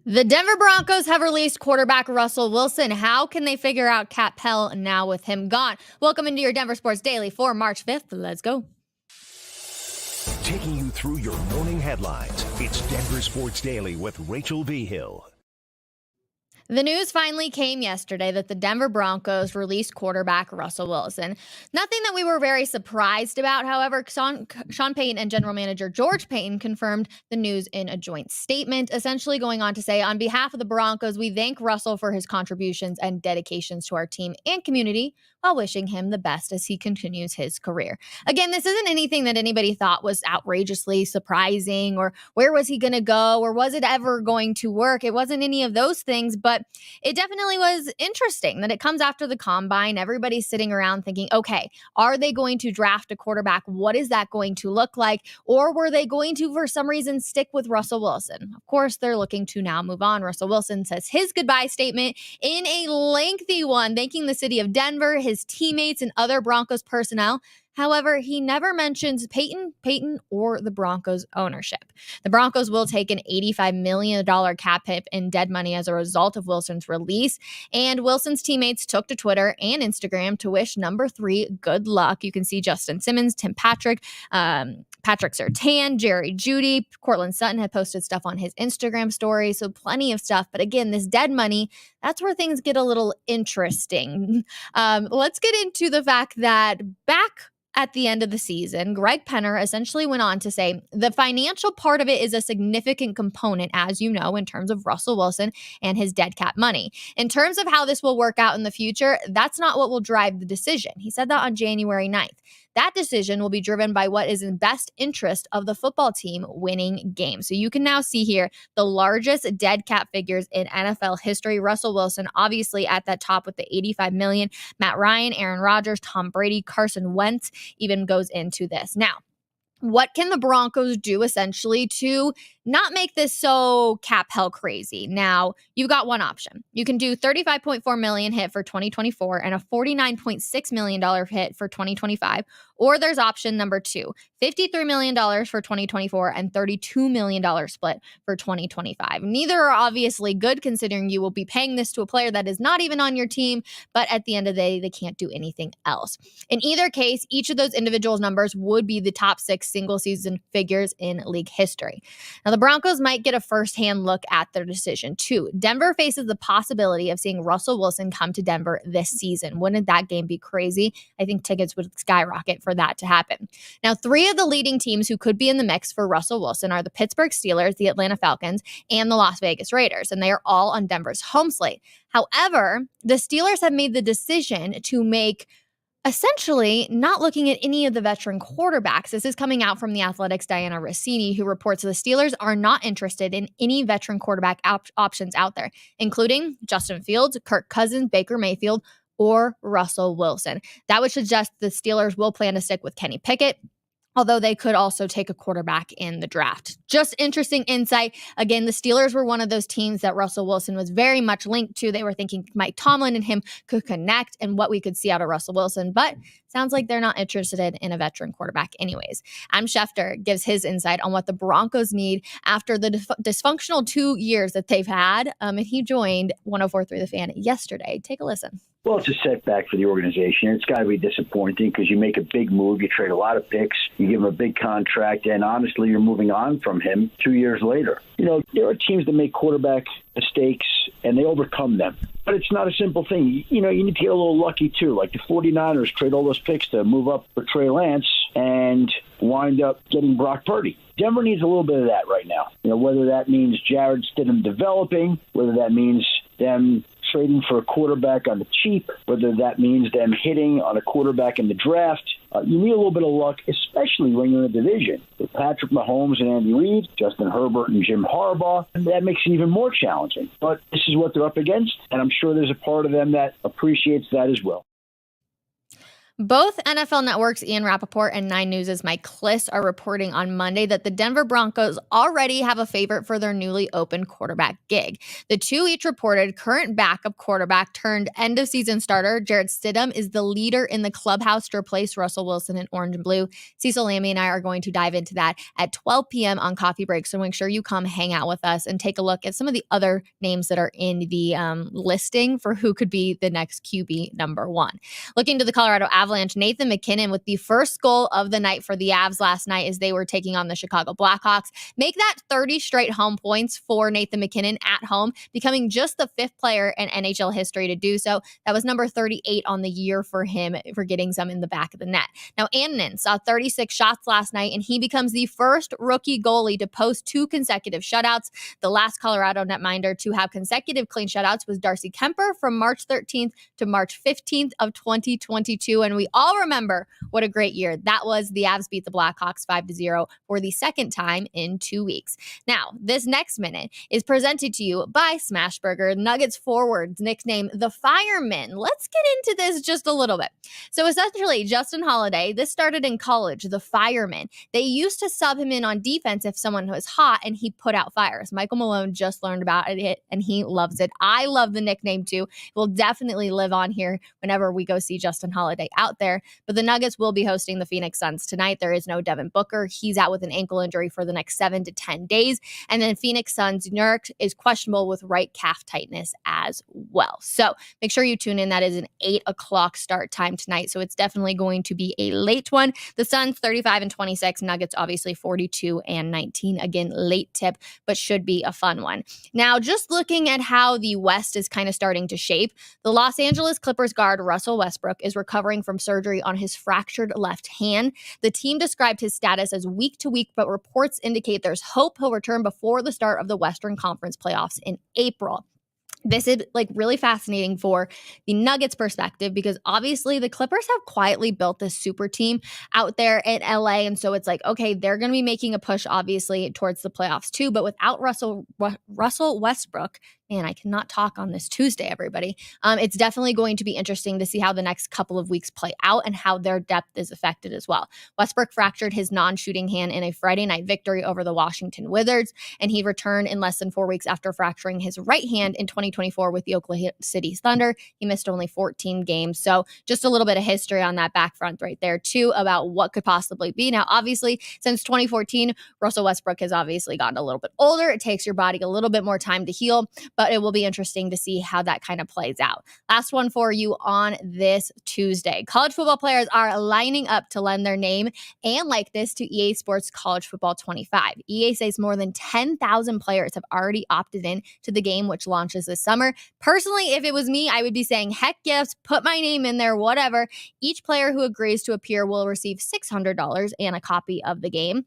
The Denver Broncos have released quarterback Russell Wilson. How can they figure out Cat Pell now with him gone? Welcome into your Denver Sports Daily for March 5th. Let's go. Taking you through your morning headlines, it's Denver Sports Daily with Rachel V. Hill. The news finally came yesterday that the Denver Broncos released quarterback Russell Wilson. Nothing that we were very surprised about. However, Sean Payton and general manager George Payton confirmed the news in a joint statement, essentially going on to say, on behalf of the Broncos, we thank Russell for his contributions and dedications to our team and community while wishing him the best as he continues his career. Again, this isn't anything that anybody thought was outrageously surprising or where was he going to go or was it ever going to work. It wasn't any of those things, but it definitely was interesting that it comes after the combine. Everybody's sitting around thinking, okay, are they going to draft a quarterback? What is that going to look like? Or were they going to, for some reason, stick with Russell Wilson? Of course, they're looking to now move on. Russell Wilson says his goodbye statement in a lengthy one, thanking the city of Denver, his teammates, and other Broncos personnel. However, he never mentions Payton, or the Broncos ownership. The Broncos will take an $85 million cap hit in dead money as a result of Wilson's release. And Wilson's teammates took to Twitter and Instagram to wish number 3 good luck. You can see Justin Simmons, Tim Patrick, Patrick Surtain, Jerry Jeudy, Cortland Sutton had posted stuff on his Instagram story. So plenty of stuff. But again, this dead money, that's where things get a little interesting. Let's get into the fact that back at the end of the season, Greg Penner essentially went on to say the financial part of it is a significant component, as you know, in terms of Russell Wilson and his dead cap money. In terms of how this will work out in the future, that's not what will drive the decision. He said that on January 9th. That decision will be driven by what is in best interest of the football team winning games. So you can now see here the largest dead cap figures in NFL history. Russell Wilson, obviously at that top with the $85 million. Matt Ryan, Aaron Rodgers, Tom Brady, Carson Wentz even goes into this. Now, what can the Broncos do essentially to not make this so cap hell crazy? Now, you've got one option. You can do $35.4 million hit for 2024 and a $49.6 million hit for 2025. Or there's option number 2, $53 million for 2024 and $32 million split for 2025. Neither are obviously good considering you will be paying this to a player that is not even on your team, but at the end of the day, they can't do anything else. In either case, each of those individual numbers would be the top 6 single season figures in league history. Now, the Broncos might get a firsthand look at their decision too. Denver faces the possibility of seeing Russell Wilson come to Denver this season. Wouldn't that game be crazy? I think tickets would skyrocket for that to happen. Now, 3 of the leading teams who could be in the mix for Russell Wilson are the Pittsburgh Steelers, the Atlanta Falcons, and the Las Vegas Raiders, and they are all on Denver's home slate. However, the Steelers have made the decision to make essentially not looking at any of the veteran quarterbacks. This is coming out from the Athletic's Diana Rossini, who reports the Steelers are not interested in any veteran quarterback options out there, including Justin Fields, Kirk Cousins, Baker Mayfield, or Russell Wilson. That would suggest the Steelers will plan to stick with Kenny Pickett, although they could also take a quarterback in the draft. Just interesting insight. Again, the Steelers were one of those teams that Russell Wilson was very much linked to. They were thinking Mike Tomlin and him could connect and what we could see out of Russell Wilson, but sounds like they're not interested in a veteran quarterback anyways. Adam Schefter gives his insight on what the Broncos need after the dysfunctional 2 years that they've had, and he joined 104.3 The Fan yesterday. Take a listen. Well, it's a setback for the organization. It's got to be disappointing because you make a big move, you trade a lot of picks, you give him a big contract, and honestly, you're moving on from him 2 years later. You know, there are teams that make quarterback mistakes, and they overcome them. But it's not a simple thing. You know, you need to get a little lucky, too. Like the 49ers trade all those picks to move up for Trey Lance and wind up getting Brock Purdy. Denver needs a little bit of that right now. You know, whether that means Jared Stidham developing, whether that means them trading for a quarterback on the cheap, whether that means them hitting on a quarterback in the draft. You need a little bit of luck, especially when you're in a division with Patrick Mahomes and Andy Reid, Justin Herbert and Jim Harbaugh. And that makes it even more challenging. But this is what they're up against, and I'm sure there's a part of them that appreciates that as well. Both NFL Network's Ian Rappaport and 9 News' Mike Kliss are reporting on Monday that the Denver Broncos already have a favorite for their newly opened quarterback gig. The two each reported current backup quarterback turned end-of-season starter Jarrett Stidham is the leader in the clubhouse to replace Russell Wilson in orange and blue. Cecil Lammy and I are going to dive into that at 12 p.m. on Coffee Break, so make sure you come hang out with us and take a look at some of the other names that are in the listing for who could be the next QB number one. Looking to the Colorado Avalanche, Nathan McKinnon with the first goal of the night for the Avs last night as they were taking on the Chicago Blackhawks. Make that 30 straight home points for Nathan McKinnon at home, becoming just the 5th player in NHL history to do so. That was number 38 on the year for him for getting some in the back of the net. Now, Annunen saw 36 shots last night, and he becomes the first rookie goalie to post 2 consecutive shutouts. The last Colorado netminder to have consecutive clean shutouts was Darcy Kemper from March 13th to March 15th of 2022, and we all remember what a great year that was. The Avs beat the Blackhawks 5-0 for the second time in 2 weeks. Now, this next minute is presented to you by Smashburger Nuggets forwards, nicknamed the Firemen. Let's get into this just a little bit. So essentially, Justin Holiday, this started in college, the Firemen. They used to sub him in on defense if someone was hot and he put out fires. Michael Malone just learned about it and he loves it. I love the nickname too. It will definitely live on here whenever we go see Justin Holiday out there. But the Nuggets will be hosting the Phoenix Suns tonight. There is no Devin Booker. He's out with an ankle injury for the next 7 to 10 days. And then Phoenix Suns, Nurk is questionable with right calf tightness as well. So make sure you tune in. That is an 8 o'clock start time tonight. So it's definitely going to be a late one. The Suns 35-26, Nuggets obviously 42-19. Again, late tip, but should be a fun one. Now, just looking at how the West is kind of starting to shape, the Los Angeles Clippers guard Russell Westbrook is recovering from surgery on his fractured left hand. The team described his status as week to week, but reports indicate there's hope he'll return before the start of the Western Conference playoffs in April. This is really fascinating for the Nuggets perspective because obviously the Clippers have quietly built this super team out there in LA. And so it's okay, they're going to be making a push obviously towards the playoffs too. But without Russell Westbrook, man, I cannot talk on this Tuesday, everybody. It's definitely going to be interesting to see how the next couple of weeks play out and how their depth is affected as well. Westbrook fractured his non-shooting hand in a Friday night victory over the Washington Wizards, and he returned in less than 4 weeks after fracturing his right hand in 2024 with the Oklahoma City Thunder. He missed only 14 games. So just a little bit of history on that back front right there too about what could possibly be. Now, obviously, since 2014, Russell Westbrook has obviously gotten a little bit older. It takes your body a little bit more time to heal, but it will be interesting to see how that kind of plays out. Last one for you on this Tuesday. College football players are lining up to lend their name and likeness to EA Sports College Football 25. EA says more than 10,000 players have already opted in to the game, which launches this summer. Personally, if it was me, I would be saying, heck yes, put my name in there, whatever. Each player who agrees to appear will receive $600 and a copy of the game.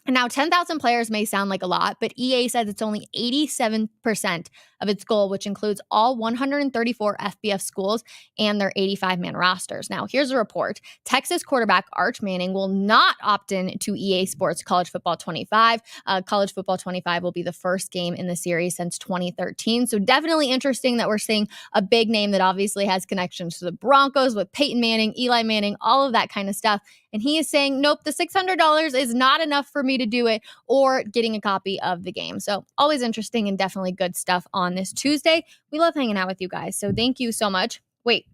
Now, 10,000 players may sound like a lot, but EA says it's only 87% of its goal, which includes all 134 FBS schools and their 85-man rosters. Now, here's a report. Texas quarterback Arch Manning will not opt in to EA Sports College Football 25. College Football 25 will be the first game in the series since 2013. So definitely interesting that we're seeing a big name that obviously has connections to the Broncos with Peyton Manning, Eli Manning, all of that kind of stuff. And he is saying, nope, the $600 is not enough for me to do it, or getting a copy of the game. So always interesting and definitely good stuff on this Tuesday. We love hanging out with you guys. So thank you so much. Wait,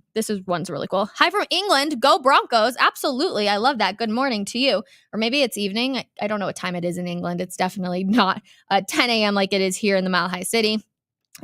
one's really cool. Hi from England. Go Broncos. Absolutely. I love that. Good morning to you. Or maybe it's evening. I don't know what time it is in England. It's definitely not 10 a.m. like it is here in the Mile High City.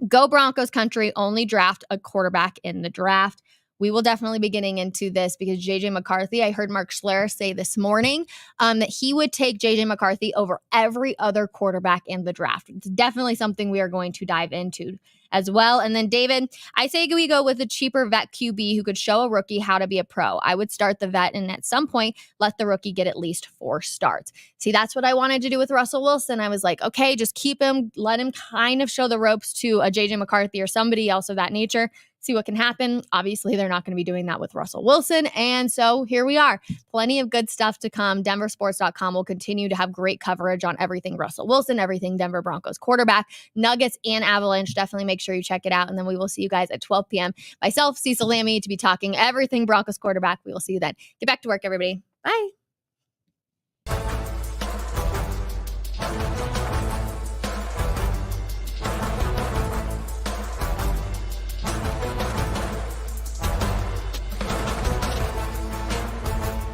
Go Broncos country. Only draft a quarterback in the draft. We will definitely be getting into this because JJ McCarthy, I heard Mark Schler say this morning that he would take JJ McCarthy over every other quarterback in the draft. It's definitely something we are going to dive into as well. And then David, I say we go with a cheaper vet QB who could show a rookie how to be a pro. I would start the vet and at some point let the rookie get at least 4 starts. See, that's what I wanted to do with Russell Wilson. I was like, okay, just keep him, let him kind of show the ropes to a JJ McCarthy or somebody else of that nature. see what can happen. Obviously, they're not going to be doing that with Russell Wilson. And so here we are. Plenty of good stuff to come. Denversports.com will continue to have great coverage on everything Russell Wilson, everything Denver Broncos quarterback, Nuggets, and Avalanche. Definitely make sure you check it out. And then we will see you guys at 12 p.m. Myself, Cecil Lammy, to be talking everything Broncos quarterback. We will see you then. Get back to work, everybody. Bye.